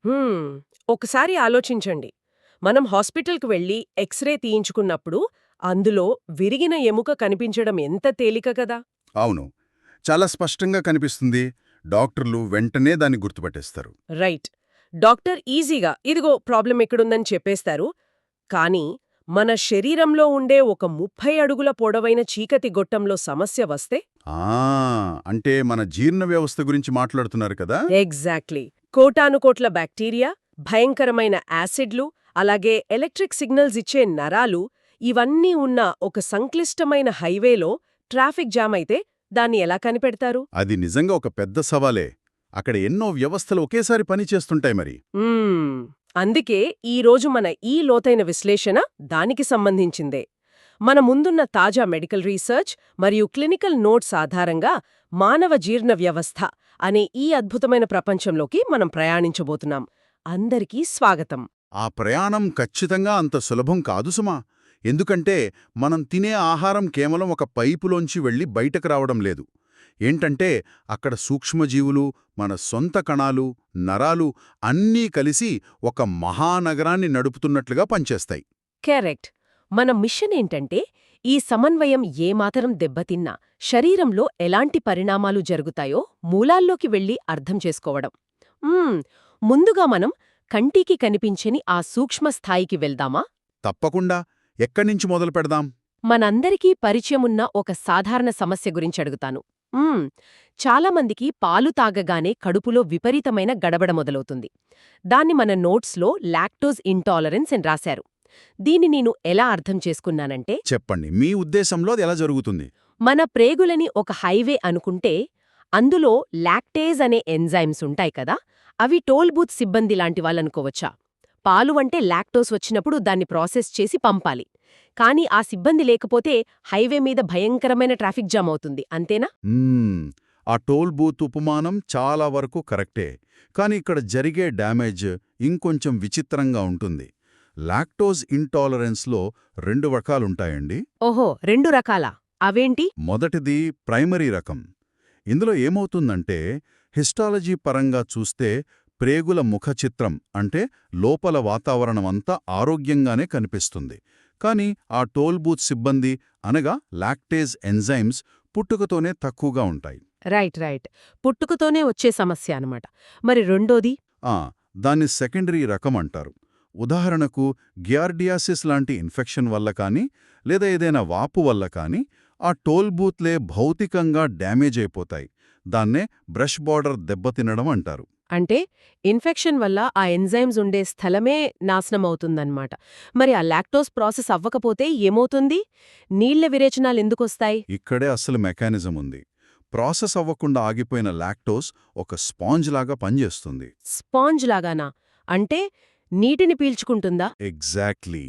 హ్మ్. ఒకసారి ఆలోచించండి. మనం హాస్పిటల్‌కి వెళ్లి ఎక్స్‌రే తీయించుకున్నప్పుడు అందులో విరిగిన ఎముక కనిపించడం ఎంత తేలిక కదా! అవును. చాలా స్పష్టంగా కనిపిస్తుంది. డాక్టర్లు వెంటనే దాన్ని గుర్తుపట్టేస్తారు. రైట్. డాక్టర్ ఈజీగా ఇదిగో ప్రాబ్లం ఎక్కడుందని చెప్పేస్తారు. కానీ మన శరీరంలో ఉండే ఒక 30 అడుగుల పొడవైన చీకటి గొట్టంలో సమస్య వస్తే ఆ అంటే మన జీర్ణ వ్యవస్థ గురించి మాట్లాడుతున్నారు కదా? ఎగ్జాక్ట్లీ. కోటానుకోట్ల బ్యాక్టీరియా, భయంకరమైన యాసిడ్లు, అలాగే ఎలక్ట్రిక్ సిగ్నల్స్ ఇచ్చే నరాలు ఇవన్నీ ఉన్న ఒక సంక్లిష్టమైన హైవేలో ట్రాఫిక్ జామ్ అయితే దాన్ని ఎలా కనిపెడతారు? అది నిజంగా ఒక పెద్ద సవాలే. అక్కడ ఎన్నో వ్యవస్థలు ఒకేసారి పనిచేస్తుంటాయి మరి. మ్మ్. అందుకే ఈరోజు మన ఈ లోతైన విశ్లేషణ దానికి సంబంధించిందే. మన ముందున్న తాజా మెడికల్ రీసెర్చ్ మరియు క్లినికల్ నోట్స్ ఆధారంగా మానవ జీర్ణ వ్యవస్థ అనే ఈ అద్భుతమైన ప్రపంచంలోకి మనం ప్రయాణించబోతున్నాం. అందరికీ స్వాగతం. ఆ ప్రయాణం ఖచ్చితంగా అంత సులభం కాదు సుమా. ఎందుకంటే మనం తినే ఆహారం కేవలం ఒక పైపులోంచి వెళ్ళి బయటకు రావడం లేదు. ఏంటంటే అక్కడ సూక్ష్మజీవులు, మన సొంత కణాలు, నరాలు అన్నీ కలిసి ఒక మహానగరాన్ని నడుపుతున్నట్లుగా పనిచేస్తాయి. కరెక్ట్. మన మిషన్ ఏంటంటే ఈ సమన్వయం ఏమాతరం దెబ్బతిన్నా శరీరంలో ఎలాంటి పరిణామాలు జరుగుతాయో మూలాల్లోకి వెళ్లి అర్థం చేసుకోవడం. మ్మ్. ముందుగా మనం కంటికి కనిపించని ఆ సూక్ష్మ స్థాయికి వెళ్దామా? తప్పకుండా. ఎక్కడ్నించి మొదలు పెడదాం? మనందరికీ పరిచయమున్న ఒక సాధారణ సమస్య గురించడుగుతాను. చాలామందికి పాలు తాగగానే కడుపులో విపరీతమైన గడబడ మొదలవుతుంది. దాన్ని మన నోట్స్లో లాక్టోజ్ ఇంటాలరెన్స్ అని రాశారు. దీన్ని నేను ఎలా అర్థం చేసుకున్నానంటే, చెప్పండి, మీ ఉద్దేశంలో అది ఎలా జరుగుతుంది? మన ప్రేగులని ఒక హైవే అనుకుంటే అందులో లాక్టేజ్ అనే ఎంజైమ్స్ ఉంటాయి కదా, అవి టోల్ బూత్ సిబ్బంది లాంటి వాళ్ళనుకోవచ్చా? పాలు అంటే లాక్టోస్ వచ్చినప్పుడు దాన్ని ప్రాసెస్ చేసి పంపాలి. కానీ ఆ సిబ్బంది లేకపోతే హైవే మీద భయంకరమైన ట్రాఫిక్ జామ్ అవుతుంది, అంతేనా? మ్మ్. ఆ టోల్ బూత్ ఉపమానం చాలా వరకు కరెక్టే. కానీ ఇక్కడ జరిగే డ్యామేజ్ ఇంకొంచెం విచిత్రంగా ఉంటుంది. లాక్టోజ్ ఇంటాలరెన్స్లో 2 రకాలుంటాయండి. ఓహో, 2 రకాలా? అవేంటి? మొదటిది ప్రైమరీ రకం. ఇందులో ఏమవుతుందంటే హిస్టాలజీ పరంగా చూస్తే ప్రేగుల ముఖచిత్రం అంటే లోపల వాతావరణమంతా ఆరోగ్యంగానే కనిపిస్తుంది. కానీ ఆ టోల్ బూత్ సిబ్బంది అనగా లాక్టేజ్ ఎంజైమ్స్ పుట్టుకతోనే తక్కువగా ఉంటాయి. Right right. పుట్టుకతోనే వచ్చే సమస్య అనమాట. మరి రెండోది? ఆ దాన్ని సెకండరీ రకం అంటారు. ఉదాహరణకు గియార్డియాసిస్ లాంటి ఇన్ఫెక్షన్ వల్ల కానీ లేదా ఏదైనా వాపు వల్ల కానీ ఆ టోల్ బూత్లే భౌతికంగా డ్యామేజ్ అయిపోతాయి. దాన్నే బ్రష్ బార్డర్ దెబ్బతినడం అంటారు. అంటే ఇన్ఫెక్షన్ వల్ల ఆ ఎంజైమ్స్ ఉండే స్థలమే నాశనమవుతుందన్నమాట. మరి ఆ లాక్టోస్ ప్రాసెస్ అవ్వకపోతే ఏమవుతుంది? నీళ్ల విరేచనాలెందుకొస్తాయి? ఇక్కడే అసలు మెకానిజం ఉంది. ప్రాసెస్ అవ్వకుండా ఆగిపోయిన లాక్టోస్ ఒక స్పాంజ్ లాగా పనిచేస్తుంది. స్పాంజ్ లాగానా? అంటే నీటిని పీల్చుకుంటుందా? ఎగ్జాక్ట్లీ.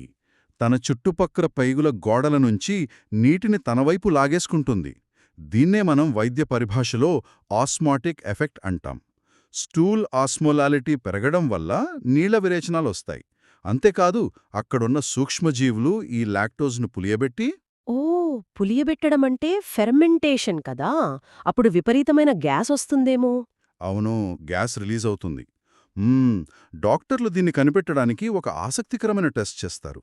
తన చుట్టుపక్కల పైగుల గోడల నుంచి నీటిని తనవైపు లాగేసుకుంటుంది. దీన్నే మనం వైద్య పరిభాషలో ఆస్మాటిక్ ఎఫెక్ట్ అంటాం. స్టూల్ ఆస్మోలాలిటీ పెరగడం వల్ల నీళ్ల విరేచనాలొస్తాయి. అంతేకాదు అక్కడున్న సూక్ష్మజీవులు ఈ లాక్టోజ్ను పులియబెట్టి ఓ, పులియబెట్టడమంటే ఫెర్మెంటేషన్ కదా! అప్పుడు విపరీతమైన గ్యాస్ వస్తుందేమో? అవును, గ్యాస్ రిలీజ్ అవుతుంది. మ్మ్, డాక్టర్లు దీన్ని కనిపెట్టడానికి ఒక ఆసక్తికరమైన టెస్ట్ చేస్తారు.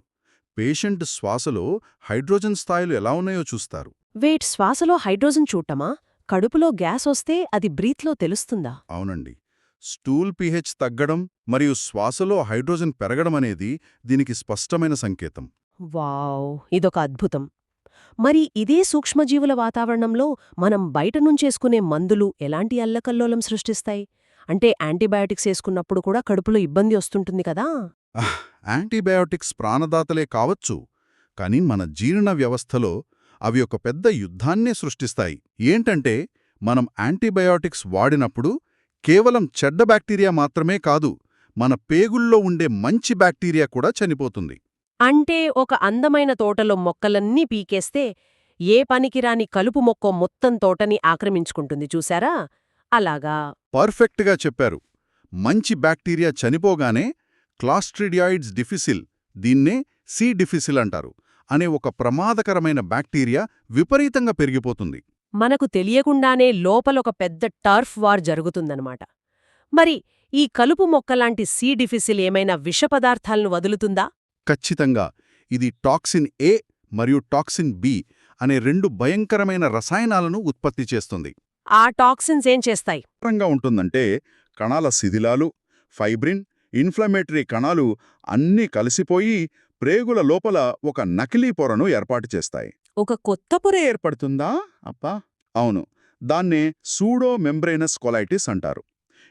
పేషెంట్ శ్వాసలో హైడ్రోజన్ స్థాయిలు ఎలా ఉన్నాయో చూస్తారు. వెయిట్, శ్వాసలో హైడ్రోజన్ చూడటమా? కడుపులో గ్యాస్ వస్తే అది బ్రీత్లో తెలుస్తుందా? అవునండి. స్టూల్ pH తగ్గడం మరియు శ్వాసలో హైడ్రోజన్ పెరగడం అనేది దీనికి స్పష్టమైన సంకేతం. వావ్! ఇదొక అద్భుతం. మరి ఇదే సూక్ష్మజీవుల వాతావరణంలో మనం బయట నుంచేసుకునే మందులు ఎలాంటి అల్లకల్లోలం సృష్టిస్తాయి? అంటే యాంటీబయాటిక్స్ ఏసుకున్నప్పుడు కూడా కడుపులో ఇబ్బంది వస్తుంటుంది కదా! యాంటీబయాటిక్స్ ప్రాణదాతలే కావచ్చు, కానీ మన జీర్ణ వ్యవస్థలో అవి ఒక పెద్ద యుద్ధాన్నే సృష్టిస్తాయి. ఏంటంటే మనం యాంటీబయాటిక్స్ వాడినప్పుడు కేవలం చెడ్డ బ్యాక్టీరియా మాత్రమే కాదు, మన పేగుల్లో ఉండే మంచి బ్యాక్టీరియా కూడా చనిపోతుంది. అంటే ఒక అందమైన తోటలో మొక్కలన్నీ పీకేస్తే ఏ పనికిరాని కలుపు మొక్కో మొత్తం తోటని ఆక్రమించుకుంటుంది చూశారా? అలాగా. పర్ఫెక్ట్గా చెప్పారు. మంచి బ్యాక్టీరియా చనిపోగానే క్లాస్ట్రిడియాయిడ్స్ డిఫిసిల్, దీన్నే సి డిఫిసిల్ అంటారు, అనే ఒక ప్రమాదకరమైన బ్యాక్టీరియా విపరీతంగా పెరిగిపోతుంది. మనకు తెలియకుండానే లోపలొక పెద్ద టర్ఫ్ వార్ జరుగుతుందనమాట. మరి ఈ కలుపు మొక్కలాంటి సి డిఫిసిల్ ఏమైనా విష పదార్థాలను వదులుతుందా? ఖచ్చితంగా ఇది టాక్సిన్ ఏ మరియు టాక్సిన్ బి అనే రెండు భయంకరమైన రసాయనాలను ఉత్పత్తి చేస్తుంది. ఆ టాక్సిన్స్ ఏం చేస్తాయి? రంగా ఉంటుందంటే కణాల శిథిలాలు, ఫైబ్రిన్, ఇన్ఫ్లమేటరీ కణాలు అన్నీ కలిసిపోయి ప్రేగుల లోపల ఒక నకిలీ పొరను ఏర్పాటు చేస్తాయి. ఒక కొత్త పొర ఏర్పడుతుందా? అప్పా అవును, దాన్నే సూడో మెంబ్రేనస్ కొలైటిస్ అంటారు.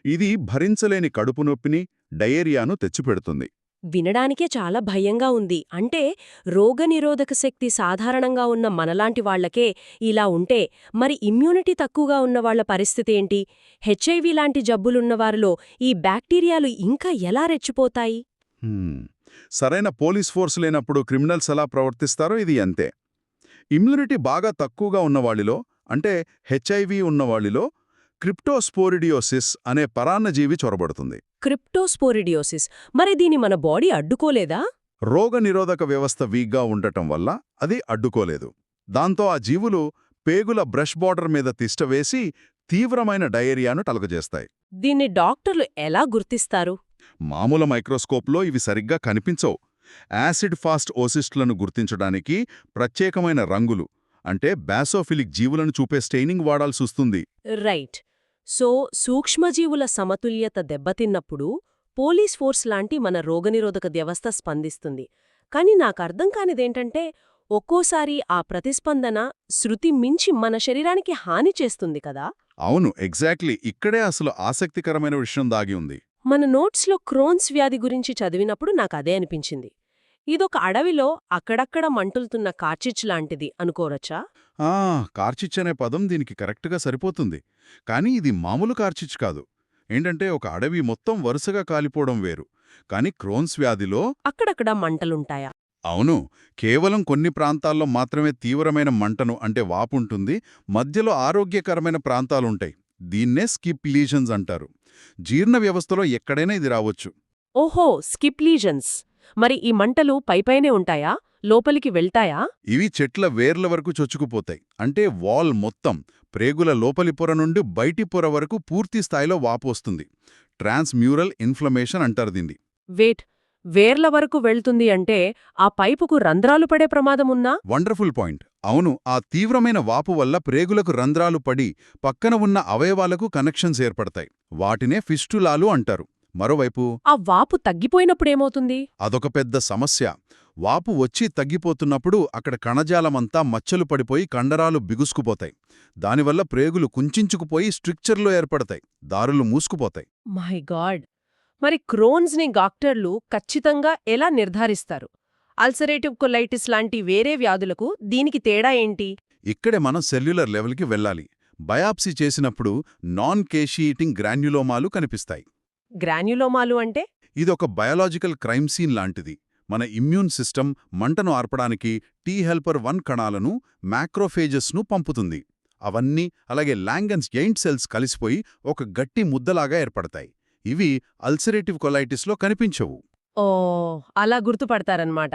ఇది భరించలేని కడుపు నొప్పిని, డయేరియాను తెచ్చిపెడుతుంది. వినడానికే చాలా భయంగా ఉంది. అంటే రోగనిరోధక శక్తి సాధారణంగా ఉన్న మనలాంటి వాళ్లకే ఇలా ఉంటే మరి ఇమ్యూనిటీ తక్కువగా ఉన్నవాళ్ల పరిస్థితి ఏంటి? హెచ్ఐవి లాంటి జబ్బులున్నవారిలో ఈ బ్యాక్టీరియాలు ఇంకా ఎలా రెచ్చిపోతాయి? సరైన పోలీస్ ఫోర్స్ లేనప్పుడు క్రిమినల్స్ ఎలా ప్రవర్తిస్తారో ఇది అంతే. ఇమ్యూనిటీ బాగా తక్కువగా ఉన్నవాళ్లిలో, అంటే హెచ్ఐవి ఉన్నవాళ్లిలో క్రిప్టోస్పోరిడియోసిస్ అనే పరాన్నజీవి చొరబడుతుంది. క్రిప్టోస్పోరిడియోసిస్. మరి దీని మన బాడీ అడ్డుకోలేదా? రోగనిరోధక వ్యవస్థ వీక్గా ఉండటం వల్ల అది అడ్డుకోలేదు. దాంతో ఆ జీవులు పేగుల బ్రష్ బార్డర్ మీద తిష్టవేసి తీవ్రమైన డయేరియాను కలుగజేస్తాయి. దీన్ని డాక్టర్లు ఎలా గుర్తిస్తారు? మామూలు మైక్రోస్కోప్లో ఇవి సరిగ్గా కనిపించవు. యాసిడ్ ఫాస్ట్ ఓసిస్టులను గుర్తించడానికి ప్రత్యేకమైన రంగులు, అంటే బాసోఫిలిక్ జీవులను చూపే స్టెయినింగ్ వాడాల్సొస్తుంది. రైట్. సో సూక్ష్మజీవుల సమతుల్యత దెబ్బతిన్నప్పుడు పోలీస్ ఫోర్స్ లాంటి మన రోగనిరోధక వ్యవస్థ స్పందిస్తుంది. కాని నాకర్థం కానిదేంటంటే ఒక్కోసారి ఆ ప్రతిస్పందన శృతి మించి మన శరీరానికి హాని చేస్తుంది కదా? అవును, ఎగ్జాక్ట్లీ. ఇక్కడే అసలు ఆసక్తికరమైన విషయం దాగి ఉంది. మన నోట్స్లో క్రోన్స్ వ్యాధి గురించి చదివినప్పుడు నాకదే అనిపించింది. ఇదొక అడవిలో అక్కడక్కడ మంటులుతున్న కార్చిచ్ లాంటిది అనుకోరచ్చా? కార్చిచ్ అనే పదం దీనికి కరెక్ట్గా సరిపోతుంది. కానీ ఇది మామూలు కార్చిచ్ కాదు. ఏంటంటే ఒక అడవి మొత్తం వరుసగా కాలిపోవడం వేరు. కాని క్రోన్స్ వ్యాధిలో అక్కడక్కడ మంటలుంటాయా? అవును, కేవలం కొన్ని ప్రాంతాల్లో మాత్రమే తీవ్రమైన మంటను, అంటే వాపుంటుంది. మధ్యలో ఆరోగ్యకరమైన ప్రాంతాలుంటాయి. దీన్నే స్కిప్ లీజన్స్ అంటారు. జీర్ణ వ్యవస్థలో ఎక్కడైనా ఇది రావచ్చు. ఓహో, స్కిప్ లీజన్స్. మరి ఈ మంటలు పైపైనే ఉంటాయా? లోపలికి వెళ్తాయా? ఇవి చెట్ల వేర్ల వరకు చొచ్చుకుపోతాయి. అంటే వాల్ మొత్తం, ప్రేగుల లోపలి పొర నుండి బయటి పొర వరకు పూర్తి స్థాయిలో వాపు వస్తుంది. ట్రాన్స్మ్యూరల్ ఇన్ఫ్లమేషన్ అంటారు దీన్ని. వేట్, వేర్ల వరకు వెళ్తుంది అంటే ఆ పైపుకు రంధ్రాలు పడే ప్రమాదమున్నా? Wonderful point. అవును, ఆ తీవ్రమైన వాపు వల్ల ప్రేగులకు రంధ్రాలు పడి పక్కన ఉన్న అవయవాలకు కనెక్షన్స్ ఏర్పడతాయి. వాటినే ఫిస్టులాలు అంటారు. మరోవైపు ఆ వాపు తగ్గిపోయినప్పుడేమవుతుంది? అదొక పెద్ద సమస్య. వాపు వచ్చి తగ్గిపోతున్నప్పుడు అక్కడ కణజాలమంతా మచ్చలు పడిపోయి కండరాలు బిగుసుకుపోతాయి. దానివల్ల ప్రేగులు కుంచుకుపోయి స్ట్రిక్చర్లు ఏర్పడతాయి, దారులు మూసుకుపోతాయి. My God. మరి క్రోన్స్ని డాక్టర్లు ఖచ్చితంగా ఎలా నిర్ధారిస్తారు? అల్సరేటివ్ కొలైటిస్ లాంటి వేరే వ్యాధులకు దీనికి తేడా ఏంటి? ఇక్కడే మనం సెల్యులర్ లెవెల్కి వెళ్ళాలి. బయాప్సీ చేసినప్పుడు నాన్ కేషియేటింగ్ గ్రాన్యులోమాలు కనిపిస్తాయి. గ్రాన్యులోమాలు అంటే? ఇదొక బయాలజికల్ క్రైమ్ సీన్ లాంటిది. మన ఇమ్యూన్ సిస్టమ్ మంటను ఆర్పడానికి టీ హెల్పర్ 1 కణాలను, మ్యాక్రోఫేజెస్ను పంపుతుంది. అవన్నీ అలాగే లాంగన్స్ జెయింట్ సెల్స్ కలిసిపోయి ఒక గట్టి ముద్దలాగా ఏర్పడతాయి. ఇవి అల్సరేటివ్ కొలైటిస్లో కనిపించవు. ఓ, అలా గుర్తుపడతారన్నమాట.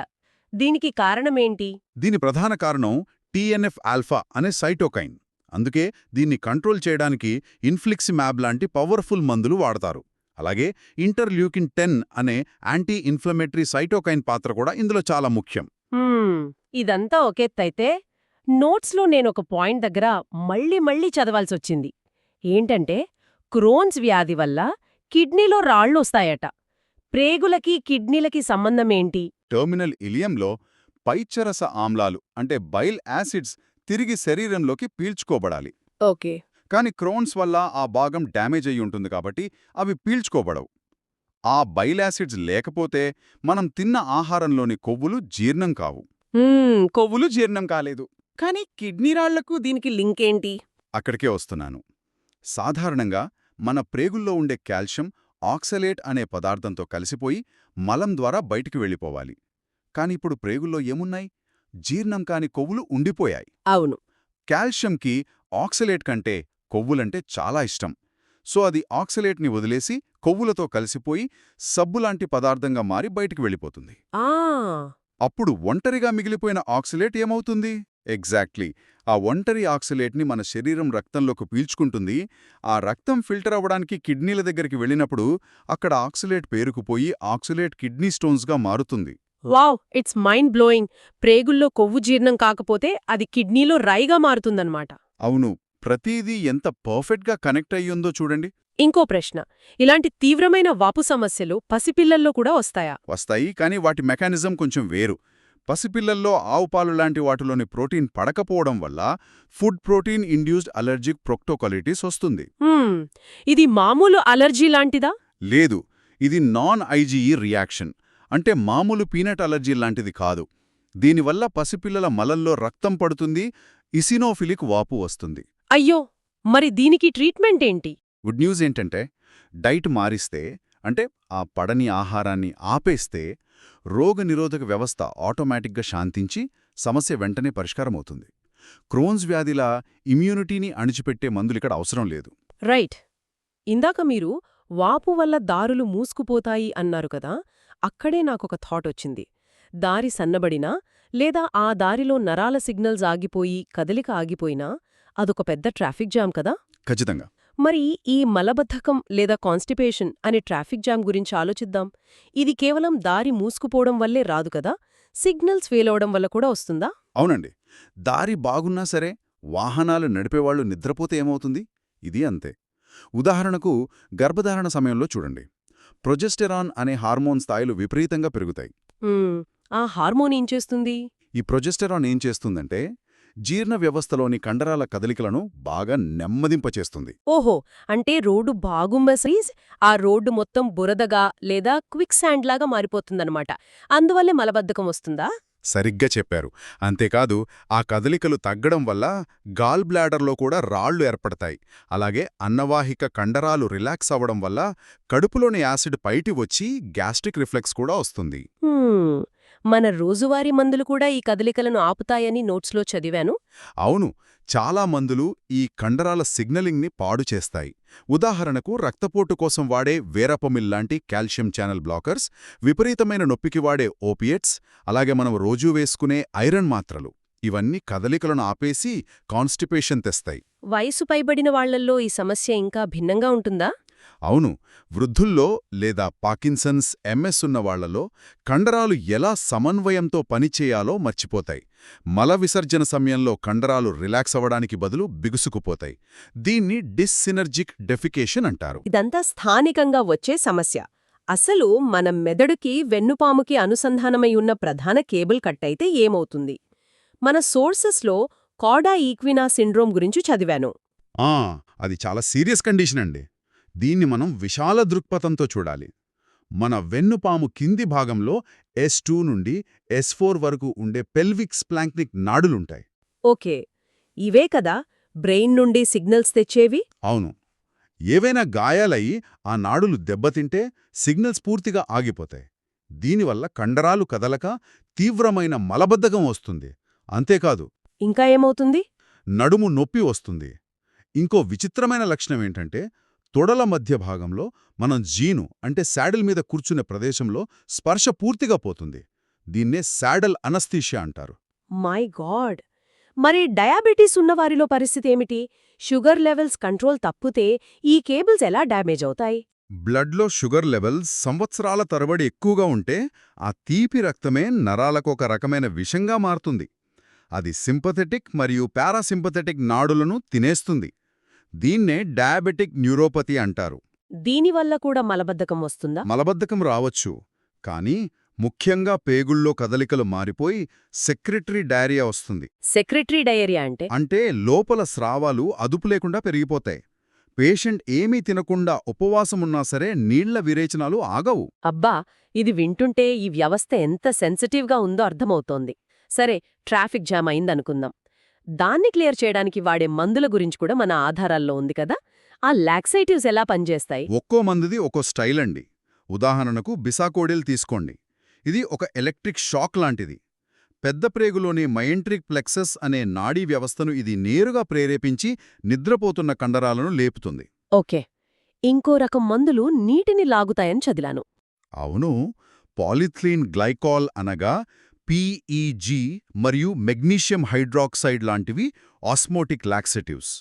దీనికి కారణమేంటి? దీని ప్రధాన కారణం టీఎన్ఎఫ్ ఆల్ఫా అనే సైటోకైన్. అందుకే దీన్ని కంట్రోల్ చేయడానికి ఇన్ఫ్లిక్సిమాబ్ లాంటి పవర్ఫుల్ మందులు వాడతారు. అలాగే ఇంటర్ల్యూకిన్ 10 అనే యాంటీ ఇన్ఫ్లమేటరీ సైటోకైన్ పాత్ర కూడా ఇందులో చాలా ముఖ్యం. ఇదంతా ఒకెత్తైతే నోట్స్లో నేనొక పాయింట్ దగ్గర మళ్ళీ చదవాల్సొచ్చింది. ఏంటంటే క్రోన్స్ వ్యాధి వల్ల కిడ్నీలో రాళ్లొస్తాయట. ప్రేగులకి కిడ్నీలకి సంబంధమేంటి? టెర్మినల్ ఇలియంలో పైచ్చరస ఆమ్లాలు, అంటే బైల్ యాసిడ్స్ తిరిగి శరీరంలోకి పీల్చుకోబడాలి. ఓకే. కాని క్రోన్స్ వల్ల ఆ భాగం డ్యామేజ్ అయి ఉంటుంది కాబట్టి అవి పీల్చుకోబడవు. ఆ బైల్ యాసిడ్స్ లేకపోతే మనం తిన్న ఆహారంలోని కొవ్వులు జీర్ణం కావు. కొవ్వులు జీర్ణం కాలేదు. కానీ కిడ్నీ రాళ్లకు దీనికి లింక్ ఏంటి? అక్కడికే వస్తున్నాను. సాధారణంగా మన ప్రేగుల్లో ఉండే కాల్షియం ఆక్సలేట్ అనే పదార్థంతో కలిసిపోయి మలం ద్వారా బయటికి వెళ్ళిపోవాలి. కానిప్పుడు ప్రేగుల్లో ఏమున్నాయి? జీర్ణం కాని కొవ్వులు ఉండిపోయాయి. అవును. కాల్షియంకి ఆక్సలేట్ కంటే కొవ్వులంటే చాలా ఇష్టం. సో అది ఆక్సలేట్ని వదిలేసి కొవ్వులతో కలిసిపోయి సబ్బులాంటి పదార్థంగా మారి బయటికి వెళ్ళిపోతుంది. అప్పుడు ఒంటరిగా మిగిలిపోయిన ఆక్సలేట్ ఏమవుతుంది? ఎగ్జాక్ట్లీ, ఆ ఒంటరి ఆక్సలేట్ని మన శరీరం రక్తంలోకి పీల్చుకుంటుంది. ఆ రక్తం ఫిల్టర్ అవ్వడానికి కిడ్నీల దగ్గరికి వెళ్ళినప్పుడు అక్కడ ఆక్సలేట్ పేరుకుపోయి ఆక్సలేట్ కిడ్నీ స్టోన్స్గా మారుతుంది. Wow, it's mind blowing. ప్రేగుల్లో కొవ్వు జీర్ణం కాకపోతే అది కిడ్నీలో రైగా మారుతుందన్నమాట. అవును, ప్రతిదీ ఎంత పర్ఫెక్ట్గా కనెక్ట్ అయ్యిందో చూడండి. ఇంకో ప్రశ్న, ఇలాంటి తీవ్రమైన వాపు సమస్యలు పసిపిల్లల్లో కూడా వస్తాయా? వస్తాయి, కానీ వాటి మెకానిజం కొంచెం వేరు. పసిపిల్లల్లో ఆవు పాలు లాంటి వాటిలోని ప్రోటీన్ పడకపోవడం వల్ల ఫుడ్ ప్రోటీన్ ఇండ్యూస్డ్ అలర్జిక్ ప్రొక్టోకాలిటిస్ వస్తుంది. హ్మ్, ఇది మామూలు అలర్జీ లాంటిదా? లేదు, ఇది నాన్ ఐజీఈ రియాక్షన్. అంటే మామూలు పీనట్ అలర్జీ లాంటిది కాదు. దీనివల్ల పసిపిల్లల మలంలో రక్తం పడుతుంది, ఇసినోఫిలిక్ వాపు వస్తుంది. అయ్యో, మరి దీనికి ట్రీట్మెంట్ ఏంటి? గుడ్ న్యూస్ ఏంటంటే, డైట్ మారిస్తే, అంటే ఆ పడని ఆహారాన్ని ఆపేస్తే రోగనిరోధక వ్యవస్థ ఆటోమేటిక్గా శాంతించి సమస్య వెంటనే పరిష్కారమవుతుంది. క్రోన్స్ వ్యాధిలా ఇమ్యూనిటీని అణిచిపెట్టే మందులిక్కడ అవసరం లేదు. రైట్. ఇందాక మీరు వాపు వల్ల దారులు మూసుకుపోతాయి అన్నారు కదా, అక్కడే నాకొక థాట్ వచ్చింది. దారి సన్నబడినా లేదా ఆ దారిలో నరాల సిగ్నల్స్ ఆగిపోయి కదలిక ఆగిపోయినా అదొక పెద్ద ట్రాఫిక్ జామ్ కదా. ఖచ్చితంగా. మరి ఈ మలబద్ధకం లేదా కాన్స్టిపేషన్ అనే ట్రాఫిక్ జామ్ గురించి ఆలోచిద్దాం. ఇది కేవలం దారి మూసుకుపోవడం వల్లే రాదు కదా, సిగ్నల్స్ ఫెయిల్ అవడం వల్ల కూడా వస్తుందా? అవునండి, దారి బాగున్నా సరే వాహనాలు నడిపేవాళ్లు నిద్రపోతే ఏమవుతుంది? ఇది అంతే. ఉదాహరణకు గర్భధారణ సమయంలో చూడండి, ప్రొజెస్టెరాన్ అనే హార్మోన్ స్థాయిలు విపరీతంగా పెరుగుతాయి. ఆ హార్మోన్ ఏం చేస్తుంది? ఈ ప్రొజెస్టెరాన్ ఏం చేస్తుందంటే జీర్ణ వ్యవస్థలోని కండరాల కదలికలను బాగా నెమ్మదింపచేస్తుంది. ఓహో, అంటే రోడ్డు బాగుంబసీజ్ ఆ రోడ్డు మొత్తం బురదగా లేదా క్విక్ శాండ్ లాగా మారిపోతుందన్నమాట. అందువల్లే మలబద్ధకం వస్తుందా? సరిగ్గా చెప్పారు. అంతేకాదు, ఆ కదలికలు తగ్గడం వల్ల గాల్ బ్లాడర్లో కూడా రాళ్లు ఏర్పడతాయి. అలాగే అన్నవాహిక కండరాలు రిలాక్స్ అవ్వడం వల్ల కడుపులోని యాసిడ్ బయటి వచ్చి గ్యాస్ట్రిక్ రిఫ్లెక్స్ కూడా వస్తుంది. మన రోజువారీ మందులు కూడా ఈ కదలికలను ఆపుతాయని నోట్స్లో చదివాను. అవును, చాలా మందులు ఈ కండరాల సిగ్నలింగ్ని పాడు చేస్తాయి. ఉదాహరణకు రక్తపోటు కోసం వాడే వేరపమిల్ లాంటి కాల్షియం ఛానల్ బ్లాకర్స్, విపరీతమైన నొప్పికి వాడే ఓపియేట్స్, అలాగే మనం రోజూ వేసుకునే ఐరన్ మాత్రలు, ఇవన్నీ కదలికలను ఆపేసి కాన్స్టిపేషన్ తెస్తాయి. వయసు పైబడిన వాళ్లల్లో ఈ సమస్య ఇంకా భిన్నంగా ఉంటుందా? అవును, వృద్ధుల్లో లేదా పార్కిన్సన్స్, ఎంఎస్ ఉన్న వాళ్లలో కండరాలు ఎలా సమన్వయంతో పనిచేయాలో మర్చిపోతాయి. మల విసర్జన సమయంలో కండరాలు రిలాక్స్ అవ్వడానికి బదులు బిగుసుకుపోతాయి. దీన్ని డిస్సినర్జిక్ డెఫికేషన్ అంటారు. ఇదంతా స్థానికంగా వచ్చే సమస్య. అసలు మన మెదడుకి వెన్నుపాముకి అనుసంధానమై ఉన్న ప్రధాన కేబుల్ కట్టయితే ఏమవుతుంది? మన సోర్సెస్లో కాడా ఈక్వినా సిండ్రోమ్ గురించి చదివాను. అది చాలా సీరియస్ కండిషన్ అండి. దీన్ని మనం విశాల దృక్పథంతో చూడాలి. మన వెన్నుపాము కింది భాగంలో S2 నుండి S4 వరకు ఉండే పెల్విక్ స్ప్లాంక్నిక్ నాడులుంటాయి. ఓకే, ఇవే కదా బ్రెయిన్ నుండి సిగ్నల్స్ తెచ్చేవి? అవును, ఏవైనా గాయాలయి ఆ నాడులు దెబ్బతింటే సిగ్నల్స్ పూర్తిగా ఆగిపోతాయి. దీనివల్ల కండరాలు కదలక తీవ్రమైన మలబద్ధకం వస్తుంది. అంతేకాదు, ఇంకా ఏమవుతుంది? నడుము నొప్పి వస్తుంది. ఇంకో విచిత్రమైన లక్షణమేంటంటే, తొడల మధ్య భాగంలో మనం జీను అంటే శాడిల్ మీద కూర్చునే ప్రదేశంలో స్పర్శ పూర్తిగా పోతుంది. దీన్నే శాడల్ అనస్థీషియా అంటారు. My God! మరి డయాబెటీస్ ఉన్నవారిలో పరిస్థితి ఏమిటి? షుగర్ లెవెల్స్ కంట్రోల్ తప్పితే ఈ కేబుల్స్ ఎలా డ్యామేజ్ అవుతాయి? బ్లడ్లో షుగర్ లెవెల్స్ సంవత్సరాల తరబడి ఎక్కువగా ఉంటే ఆ తీపి రక్తమే నరాలకు ఒక రకమైన విషంగా మారుతుంది. అది సింపథెటిక్ మరియు పారాసింపథెటిక్ నాడులను తినేస్తుంది. దీన్నే డయాబెటిక్ న్యూరోపతి అంటారు. దీనివల్ల కూడా మలబద్ధకం వస్తుందా? మలబద్ధకం రావచ్చు, కానీ ముఖ్యంగా పేగుల్లో కదలికలు మారిపోయి సెక్రెటరీ డయేరియా వస్తుంది. సెక్రెటరీ డయేరియా అంటే లోపల స్రావాలు అదుపు లేకుండా పెరిగిపోతాయి. పేషెంట్ ఏమీ తినకుండా ఉపవాసమున్నా సరే నీళ్ల విరేచనాలు ఆగవు. అబ్బా, ఇది వింటుంటే ఈ వ్యవస్థ ఎంత సెన్సిటివ్గా ఉందో అర్థమవుతోంది. సరే, ట్రాఫిక్ జామ్ అయిందనుకుందాం. దాన్ని క్లియర్ చేయడానికి వాడే మందుల గురించి కూడా మన ఆధారాల్లో ఉంది కదా. ఆ లాక్సేటివ్స్ ఎలా పనిచేస్తాయి? ఒక్కో మందుది ఒక్కో స్టైల్ అండి. ఉదాహరణకు బిసాకోడిల్ తీసుకోండి. ఇది ఒక ఎలక్ట్రిక్ షాక్ లాంటిది. పెద్ద ప్రేగులోని మయంట్రిక్ ప్లెక్సస్ అనే నాడీ వ్యవస్థను ఇది నేరుగా ప్రేరేపించి నిద్రపోతున్న కండరాలను లేపుతుంది. ఓకే, ఇంకో రకం మందులు నీటిని లాగుతాయని చదివాను. అవును, పాలిథిలీన్ గ్లైకాల్ అనగా పీఈజీ మరియు మెగ్నీషియం హైడ్రాక్సైడ్ లాంటివి ఆస్మోటిక్ లాక్సేటివ్స్.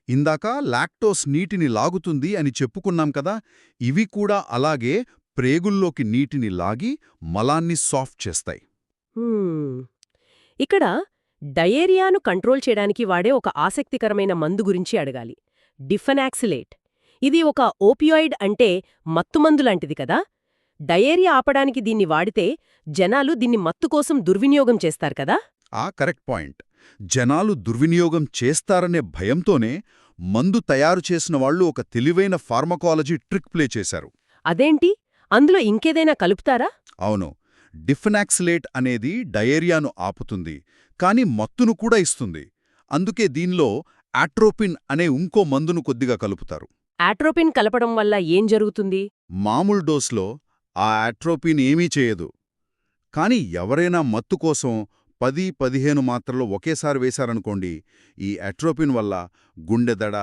ఇందాక లాక్టోస్ నీటిని లాగుతుంది అని చెప్పుకున్నాం కదా, ఇవి కూడా అలాగే ప్రేగుల్లోకి నీటిని లాగి మలాన్ని సాఫ్ట్ చేస్తాయి. హ్మ్. ఇక్కడ డయేరియాను కంట్రోల్ చేయడానికి వాడే ఒక ఆసక్తికరమైన మందు గురించి అడగాలి. డిఫెనాక్సిలేట్. ఇది ఒక ఓపియాయిడ్ అంటే మత్తుమందు లాంటిది కదా. డయేరియా ఆపడానికి దీన్ని వాడితే జనాలు దీన్ని మత్తు కోసం దుర్వినియోగం చేస్తారు కదా. Correct point. జనాలు దుర్వినియోగం చేస్తారనే భయంతోనే మందు తయారు చేసిన వాళ్ళు ఒక తెలివైన ఫార్మకాలజీ ట్రిక్ ప్లే చేశారు. అదేంటి? అందులో ఇంకేదైనా కలుపుతారా? అవును. డిఫెనాక్సిలేట్ అనేది డయేరియాను ఆపుతుంది, కానీ మత్తును కూడా ఇస్తుంది. అందుకే దీనిలో ఆట్రోపిన్ అనే ఇంకో మందును కొద్దిగా కలుపుతారు. ఆట్రోపిన్ కలపడం వల్ల ఏం జరుగుతుంది? మామూలు డోస్లో ఆ ఆట్రోపిన్ ఏమీ చేయదు. కాని ఎవరైనా మత్తు కోసం 10-15 మాత్రలు ఒకేసారి వేశారనుకోండి, ఈ ఆట్రోపిన్ వల్ల గుండెదడ,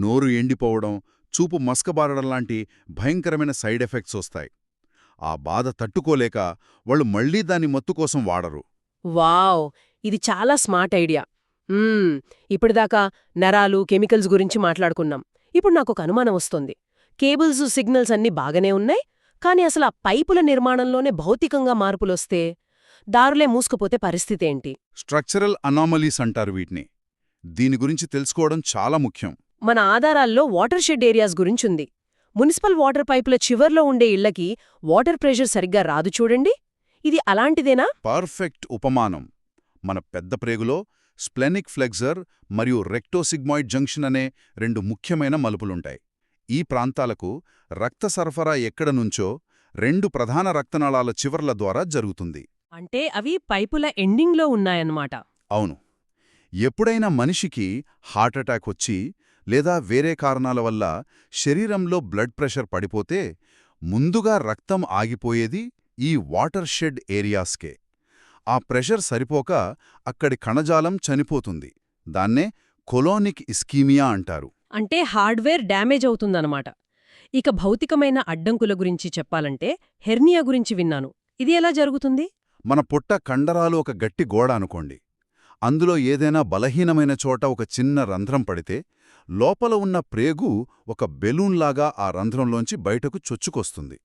నోరు ఎండిపోవడం, చూపు మసకబారడం లాంటి భయంకరమైన సైడ్ ఎఫెక్ట్స్ వస్తాయి. ఆ బాధ తట్టుకోలేక వాళ్ళు మళ్లీ దాన్ని మత్తు కోసం వాడరు. వావ్! ఇది చాలా స్మార్ట్ ఐడియా. ఇప్పటిదాకా నరాలు, కెమికల్స్ గురించి మాట్లాడుకున్నాం. ఇప్పుడు నాకొక అనుమానం వస్తోంది. కేబుల్స్, సిగ్నల్స్ అన్నీ బాగానే ఉన్నాయి, కానీ అసలు ఆ పైపుల నిర్మాణంలోనే భౌతికంగా మార్పులొస్తే దారులే మూసుకుపోతే పరిస్థితేంటి? స్ట్రక్చరల్ అనామలీస్ అంటారు వీటిని. దీని గురించి తెలుసుకోవడం చాలా ముఖ్యం. మన ఆధారాల్లో వాటర్ షెడ్ ఏరియాస్ గురించుంది. మున్సిపల్ వాటర్ పైపుల చివర్లో ఉండే ఇళ్లకి వాటర్ ప్రెషర్ సరిగ్గా రాదు చూడండి. ఇది అలాంటిదేనా? పర్ఫెక్ట్ ఉపమానం. మన పెద్ద ప్రేగులో స్ప్లెనిక్ ఫ్లెక్సర్ మరియు రెక్టోసిగ్మాయిడ్ జంక్షన్ అనే 2 ముఖ్యమైన మలుపులుంటాయి. ఈ ప్రాంతాలకు రక్త సరఫరా ఎక్కడనుంచో 2 ప్రధాన రక్తనాళాల చివర్ల ద్వారా జరుగుతుంది. అంటే అవి పైపుల ఎండింగ్లో ఉన్నాయన్నమాట. అవును. ఎప్పుడైనా మనిషికి హార్ట్అటాక్ వచ్చి లేదా వేరే కారణాల వల్ల శరీరంలో బ్లడ్ ప్రెషర్ పడిపోతే ముందుగా రక్తం ఆగిపోయేది ఈ వాటర్ షెడ్ ఏరియాస్కే. ఆ ప్రెషర్ సరిపోక అక్కడి కణజాలం చనిపోతుంది. దాన్నే కొలోనిక్ ఇస్కీమియా అంటారు. అంటే హార్డ్వేర్ డ్యామేజ్ అవుతుందన్నమాట. ఇక భౌతికమైన అడ్డంకుల గురించి చెప్పాలంటే హెర్నియా గురించి విన్నాను. ఇది ఎలా జరుగుతుంది? మన పొట్ట కండరాలు ఒక గట్టి గోడ అనుకోండి. అందులో ఏదైనా బలహీనమైన చోట ఒక చిన్న రంధ్రం పడితే లోపల ఉన్న ప్రేగు ఒక బెలూన్లాగా ఆ రంధ్రంలోంచి బయటకు చొచ్చుకొస్తుంది.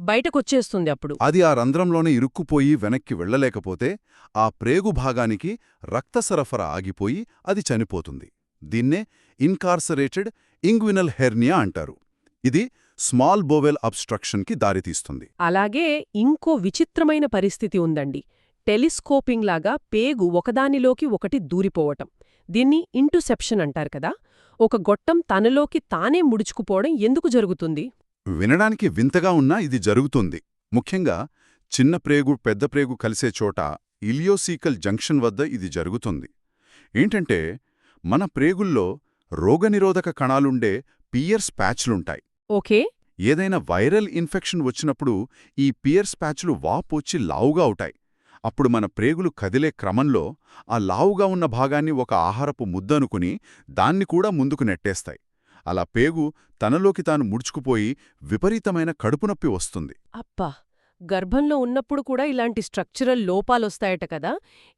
బయటకొచ్చేస్తుంది అప్పుడు. అది ఆ రంధ్రంలోనే ఇరుక్కుపోయి వెనక్కి వెళ్లలేకపోతే ఆ ప్రేగు భాగానికి రక్త సరఫరా ఆగిపోయి అది చనిపోతుంది. దీన్నే ఇన్కార్సరేటెడ్ ఇంగ్వినల్ హెర్నియా అంటారు. ఇది స్మాల్ బోవెల్ అబ్స్ట్రక్షన్కి దారితీస్తుంది. అలాగే ఇంకో విచిత్రమైన పరిస్థితి ఉందండి. టెలిస్కోపింగ్ లాగా పేగు ఒకదానిలోకి ఒకటి దూరిపోవటం. దీన్ని ఇంటుసెప్షన్ అంటారు కదా. ఒక గొట్టం తనలోకి తానే ముడుచుకుపోవడం ఎందుకు జరుగుతుంది? వినడానికి వింతగా ఉన్నా ఇది జరుగుతుంది. ముఖ్యంగా చిన్న ప్రేగు పెద్ద ప్రేగు కలిసే చోట ఇలియోసీకల్ జంక్షన్ వద్ద ఇది జరుగుతుంది. ఏంటంటే మన ప్రేగుల్లో రోగనిరోధక కణాలుండే పియర్స్ ప్యాచ్లుంటాయి. ఓకే. ఏదైనా వైరల్ ఇన్ఫెక్షన్ వచ్చినప్పుడు ఈ పియర్స్ ప్యాచ్లు వాపొచ్చి లావుగా అవుతాయి. అప్పుడు మన ప్రేగులు కదిలే క్రమంలో ఆ లావుగా ఉన్న భాగాన్ని ఒక ఆహారపు ముద్దనుకుని దాన్ని కూడా ముందుకు నెట్టేస్తాయి. అలా పేగు తనలోకి తాను ముడుచుకుపోయి విపరీతమైన కడుపునొప్పి వస్తుంది. అప్పా! గర్భంలో ఉన్నప్పుడు కూడా ఇలాంటి స్ట్రక్చరల్ లోపాలొస్తాయట కదా.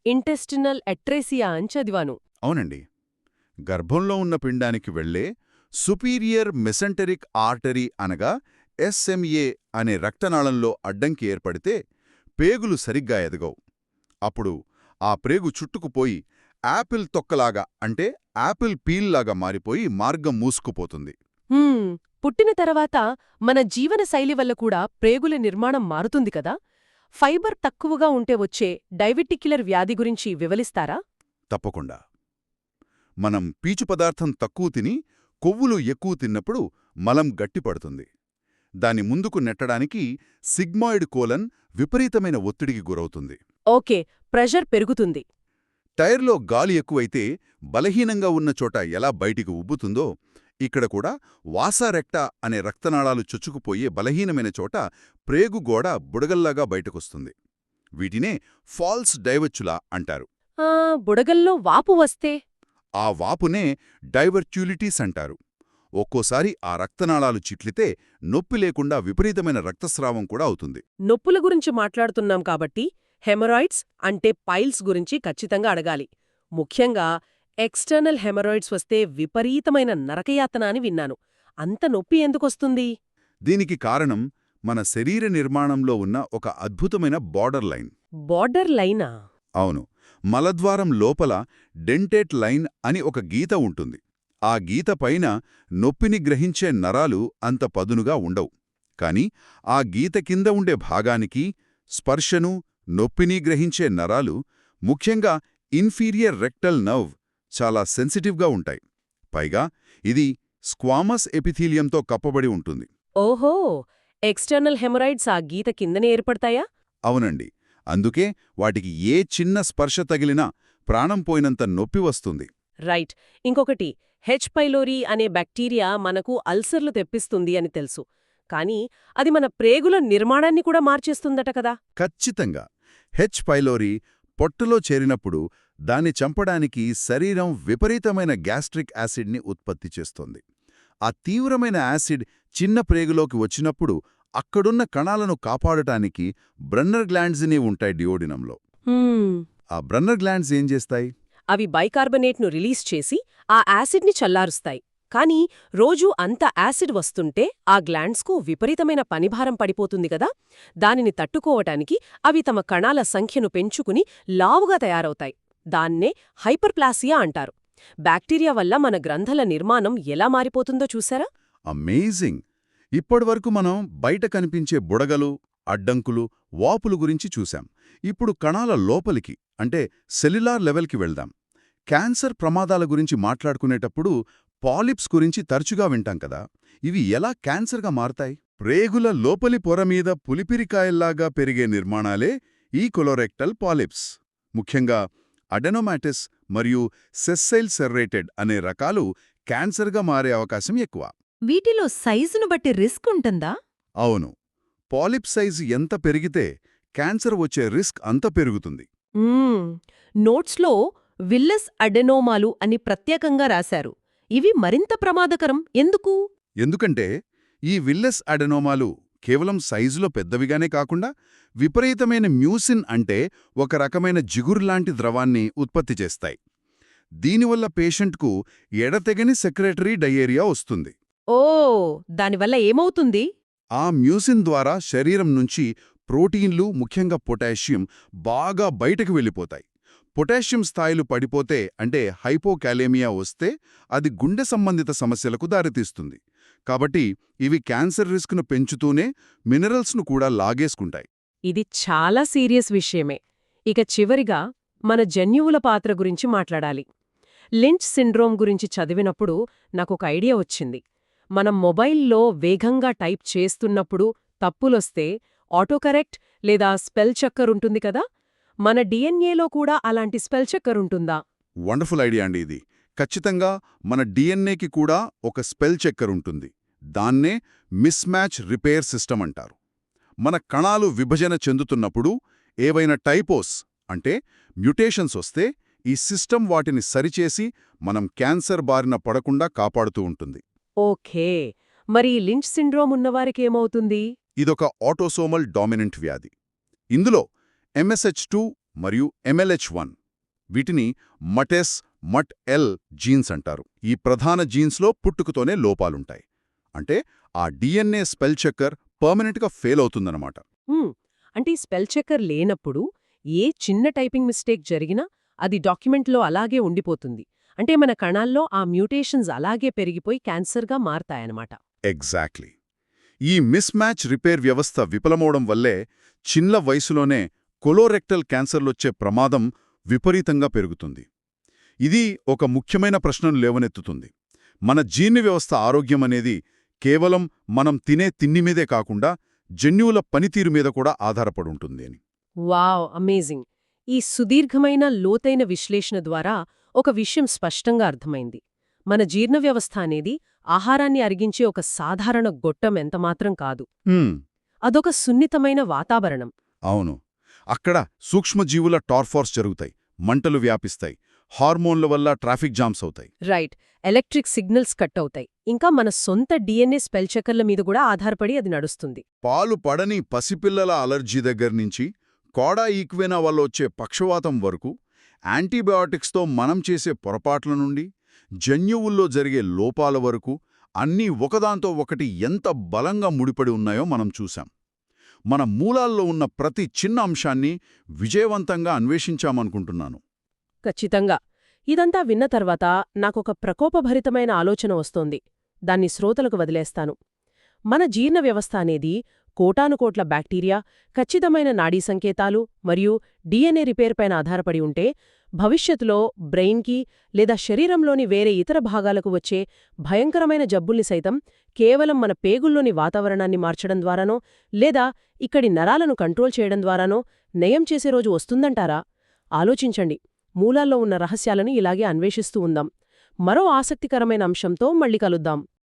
ఇంటెస్టినల్ అట్రేసియా అని చదివాను. అవునండి. గర్భంలో ఉన్న పిండానికి వెళ్లే సుపీరియర్ మెసెంటరిక్ ఆర్టరీ అనగా ఎస్ఎంఏ అనే రక్తనాళంలో అడ్డంకి ఏర్పడితే పేగులు సరిగ్గా ఎదగవు. అప్పుడు ఆ ప్రేగు చుట్టుకుపోయి యాపిల్ తొక్కలాగా అంటే యాపిల్ పీల్లాగా మారిపోయి మార్గం మూసుకుపోతుంది. పుట్టిన తర్వాత మన జీవన శైలి వల్ల కూడా ప్రేగుల నిర్మాణం మారుతుంది కదా. ఫైబర్ తక్కువగా ఉంటే వచ్చే డైవెటిక్యులర్ వ్యాధి గురించి వివరిస్తారా? తప్పకుండా. మనం పీచు పదార్థం తక్కువ తిని కొవ్వులు ఎక్కువ తిన్నప్పుడు మలం గట్టిపడుతుంది. దాని ముందుకు నెట్టడానికి సిగ్మాయిడ్ కోలన్ విపరీతమైన ఒత్తిడికి గురవుతుంది. ఓకే. ప్రెషర్ పెరుగుతుంది. టైర్లో గాలి ఎక్కువైతే బలహీనంగా ఉన్న చోట ఎలా బయటికి ఉబ్బుతుందో ఇక్కడ కూడా వాసారెక్టా అనే రక్తనాళాలు చొచ్చుకుపోయే బలహీనమైన చోట ప్రేగుగోడ బుడగల్లాగా బయటకొస్తుంది. వీటినే ఫాల్స్ డైవర్చులా అంటారు. బుడగల్లో వాపు వస్తే? ఆ వాపునే డైవర్ట్యులిటీస్ అంటారు. ఒక్కోసారి ఆ రక్తనాళాలు చిట్లితే నొప్పి లేకుండా విపరీతమైన రక్తస్రావం కూడా అవుతుంది. నొప్పుల గురించి మాట్లాడుతున్నాం కాబట్టి హెమరాయిడ్స్ అంటే పైల్స్ గురించి ఖచ్చితంగా అడగాలి. ముఖ్యంగా ఎక్స్టర్నల్ హెమరాయిడ్స్ వస్తే విపరీతమైన నరకయాతన అని విన్నాను. అంత నొప్పి ఎందుకొస్తుంది? దీనికి కారణం మన శరీర నిర్మాణంలో ఉన్న ఒక అద్భుతమైన బార్డర్ లైన్. బార్డర్ లైనా? అవును, మలద్వారం లోపల డెంటేట్ లైన్ అని ఒక గీత ఉంటుంది. ఆ గీత పైన నొప్పిని గ్రహించే నరాలు అంత పదునుగా ఉండవు. కాని ఆ గీత కింద ఉండే భాగానికి స్పర్శను, నొప్పిని గ్రహించే నరాలు, ముఖ్యంగా ఇన్ఫీరియర్ రెక్టల్ నర్వ్, చాలా సెన్సిటివ్గా ఉంటాయి. పైగా ఇది స్క్వామస్ ఎపిథీలియంతో కప్పబడి ఉంటుంది. ఓహో! ఎక్స్టర్నల్ హెమరాయిడ్స్ ఆ గీత కిందనే ఏర్పడతాయా? అవునండి, అందుకే వాటికి ఏ చిన్న స్పర్శ తగిలినా ప్రాణం పోయినంత నొప్పి వస్తుంది. రైట్. ఇంకొకటి, హెచ్ పైలోరీ అనే బ్యాక్టీరియా మనకు అల్సర్లు తెప్పిస్తుంది అని తెలుసు. కానీ అది మన ప్రేగుల నిర్మాణాన్ని కూడా మార్చేస్తుందట కదా? ఖచ్చితంగా. హెచ్ పైలోరీ పొట్టలో చేరినప్పుడు దాన్ని చంపడానికి శరీరం విపరీతమైన గ్యాస్ట్రిక్ యాసిడ్ని ఉత్పత్తి చేస్తోంది. ఆ తీవ్రమైన యాసిడ్ చిన్న ప్రేగులోకి వచ్చినప్పుడు అక్కడున్న కణాలను కాపాడటానికి బ్రన్నర్ గ్లాండ్స్ని ఉంటాయి డియోడినంలో. ఆ బ్రన్నర్ గ్లాండ్స్ ఏం చేస్తాయి? అవి బైకార్బనేట్ను రిలీజ్ చేసి ఆ యాసిడ్ని చల్లారుస్తాయి. కానీ రోజూ అంత యాసిడ్ వస్తుంటే ఆ గ్లాండ్స్కు విపరీతమైన పనిభారం పడిపోతుంది కదా? దానిని తట్టుకోవటానికి అవి తమ కణాల సంఖ్యను పెంచుకుని లావుగా తయారవుతాయి. దాన్నే హైపర్ప్లాసియా అంటారు. బ్యాక్టీరియా వల్ల మన గ్రంథుల నిర్మాణం ఎలా మారిపోతుందో చూసారా? అమేజింగ్! ఇప్పటివరకు మనం బయట కనిపించే బుడగలు, అడ్డంకులు, వాపులు గురించి చూశాం. ఇప్పుడు కణాల లోపలికి, అంటే సెల్యులార్ లెవెల్కి వెళ్దాం. క్యాన్సర్ ప్రమాదాల గురించి మాట్లాడుకునేటప్పుడు పాలిప్స్ గురించి తరచుగా వింటాం కదా. ఇవి ఎలా క్యాన్సర్గా మారతాయి? ప్రేగుల లోపలి పొర మీద పులిపిరికాయల్లాగా పెరిగే నిర్మాణాలే ఈ కొలోరెక్టల్ పాలిప్స్. ముఖ్యంగా అడెనోమాటిస్ మరియు సెస్సైల్ సెర్రేటెడ్ అనే రకాలు క్యాన్సర్గా మారే అవకాశం ఎక్కువ. వీటిలో సైజును బట్టి రిస్క్ ఉంటుందా? అవును, పాలిప్ సైజు ఎంత పెరిగితే క్యాన్సర్ వచ్చే రిస్క్ అంత పెరుగుతుంది. నోట్స్లో విల్లస్ అడెనోమాలు అని ప్రత్యేకంగా రాశారు. ఇవి మరింత ప్రమాదకరం ఎందుకు? ఎందుకంటే ఈ విల్లస్ అడెనోమాలు కేవలం సైజులో పెద్దవిగానే కాకుండా విపరీతమైన మ్యూసిన్ అంటే ఒక రకమైన జిగురులాంటి ద్రవాన్ని ఉత్పత్తి చేస్తాయి. దీనివల్ల పేషెంట్కు ఎడతెగని సెక్రెటరీ డయేరియా వస్తుంది. ఓ, దానివల్ల ఏమవుతుంది? ఆ మ్యూసిన్ ద్వారా శరీరం నుంచి ప్రోటీన్లు, ముఖ్యంగా పొటాషియం బాగా బయటకు వెళ్ళిపోతాయి. పొటాషియం స్థాయిలు పడిపోతే, అంటే హైపోకాలేమియా వస్తే, అది గుండె సంబంధిత సమస్యలకు దారితీస్తుంది. కాబట్టి ఇవి క్యాన్సర్ రిస్క్ను పెంచుతూనే మినరల్స్ను కూడా లాగేసుకుంటాయి. ఇది చాలా సీరియస్ విషయమే. ఇక చివరిగా మన జన్యువుల పాత్ర గురించి మాట్లాడాలి. లించ్ సిండ్రోమ్ గురించి చదివినప్పుడు నాకొక ఐడియా వచ్చింది. మనం మొబైల్లో వేగంగా టైప్ చేస్తున్నప్పుడు తప్పులొస్తే ఆటోకరెక్ట్ లేదా స్పెల్ చెక్కర్ ఉంటుంది కదా? మన డిఎన్ఏలో కూడా అలాంటి స్పెల్ చెక్కర్ ఉంటుందా? వండర్ఫుల్ ఐడియా అండి ఇది. ఖచ్చితంగా మన డిఎన్ఏకి కూడా ఒక స్పెల్ చెక్కర్ ఉంటుంది. దాన్నే మిస్ మ్యాచ్ రిపేర్ సిస్టమ్ అంటారు. మన కణాలు విభజన చెందుతున్నప్పుడు ఏవైనా టైపోస్, అంటే మ్యుటేషన్స్ వస్తే ఈ సిస్టమ్ వాటిని సరిచేసి మనం క్యాన్సర్ బారిన పడకుండా కాపాడుతూ ఉంటుంది. ఓకే, మరి లించ్ సిండ్రోమ్ ఉన్నవారికేమవుతుంది? ఇదొక ఆటోసోమల్ డామినెంట్ వ్యాధి. ఇందులో MSH2 మరియు MLH1, వీటిని మటెస్, మట్-ఎల్ జీన్స్ అంటారు. ఈ ప్రధాన జీన్స్లో పుట్టుకతోనే లోపాలుంటాయి. అంటే ఆ డిఎన్ఏ స్పెల్ చెక్కర్ పర్మనెంట్గా ఫెయిల్ అవుతుందన్నమాట. అంటే స్పెల్ చెక్కర్ లేనప్పుడు ఏ చిన్న టైపింగ్ మిస్టేక్ జరిగినా అది డాక్యుమెంట్లో అలాగే ఉండిపోతుంది. అంటే మన కణాల్లో ఆ మ్యూటేషన్స్ అలాగే పెరిగిపోయి క్యాన్సర్గా మారతాయన్నమాట. ఎగ్జాక్ట్లీ. ఈ మిస్ మ్యాచ్ రిపేర్ వ్యవస్థ విఫలమవడం వల్లే చిన్న వయసులోనే కొలోరెక్టల్ క్యాన్సర్లొచ్చే ప్రమాదం విపరీతంగా పెరుగుతుంది. ఇది ఒక ముఖ్యమైన ప్రశ్నను లేవనెత్తుతుంది. మన జీర్ణ వ్యవస్థ ఆరోగ్యం అనేది కేవలం మనం తినే తిండి మీదే కాకుండా జన్యువుల పనితీరు మీద కూడా ఆధారపడుంటుంది అని. Wow, amazing! ఈ సుదీర్ఘమైన లోతైన విశ్లేషణ ద్వారా ఒక విషయం స్పష్టంగా అర్థమైంది. మన జీర్ణ వ్యవస్థ అనేది ఆహారాన్ని అరిగించే ఒక సాధారణ గొట్టం ఎంతమాత్రం కాదు. అదొక సున్నితమైన వాతావరణం. అవును, అక్కడ సూక్ష్మజీవుల టార్ఫార్స్ జరుగుతాయి, మంటలు వ్యాపిస్తాయి, హార్మోన్ల వల్ల ట్రాఫిక్ జామ్స్ అవుతాయి. రైట్, ఎలక్ట్రిక్ సిగ్నల్స్ కట్ అవుతాయి. ఇంకా మన సొంత డిఎన్ఏ స్పెల్ చెక్కర్ల మీద కూడా ఆధారపడి అది నడుస్తుంది. పాలు పడని పసిపిల్లల అలర్జీ దగ్గర్నుంచి కోడా ఈక్వెనా వల్ల వచ్చే పక్షవాతం వరకు, యాంటీబయాటిక్స్తో మనం చేసే పొరపాట్ల నుండి, జన్యువుల్లో జరిగే లోపాల వరకు అన్నీ ఒకదాంతో ఒకటి ఎంత బలంగా ముడిపడి ఉన్నాయో మనం చూశాం. మన మూలాల్లో ఉన్న ప్రతి చిన్న అంశాన్ని విజయవంతంగా అన్వేషించామనుకుంటున్నాను. ఖచ్చితంగా. ఇదంతా విన్న తర్వాత నాకొక ప్రకోపభరితమైన ఆలోచన వస్తోంది. దాన్ని శ్రోతలకు వదిలేస్తాను. మన జీర్ణ వ్యవస్థ అనేది కోటానుకోట్ల బ్యాక్టీరియా, ఖచ్చితమైన నాడీ సంకేతాలు మరియు DNA రిపేర్ పైన ఆధారపడి ఉంటే, భవిష్యత్తులో బ్రెయిన్కి లేదా శరీరంలోని వేరే ఇతర భాగాలకు వచ్చే భయంకరమైన జబ్బుల్ని సైతం కేవలం మన పేగుల్లోని వాతావరణాన్ని మార్చడం ద్వారానో లేదా ఇక్కడి నరాలను కంట్రోల్ చేయడం ద్వారానో నయం చేసే రోజు వస్తుందంటారా? ఆలోచించండి. మూలాల్లో ఉన్న రహస్యాలను ఇలాగే అన్వేషిస్తూ ఉందాం. మరో ఆసక్తికరమైన అంశంతో మళ్ళీ కలుద్దాం.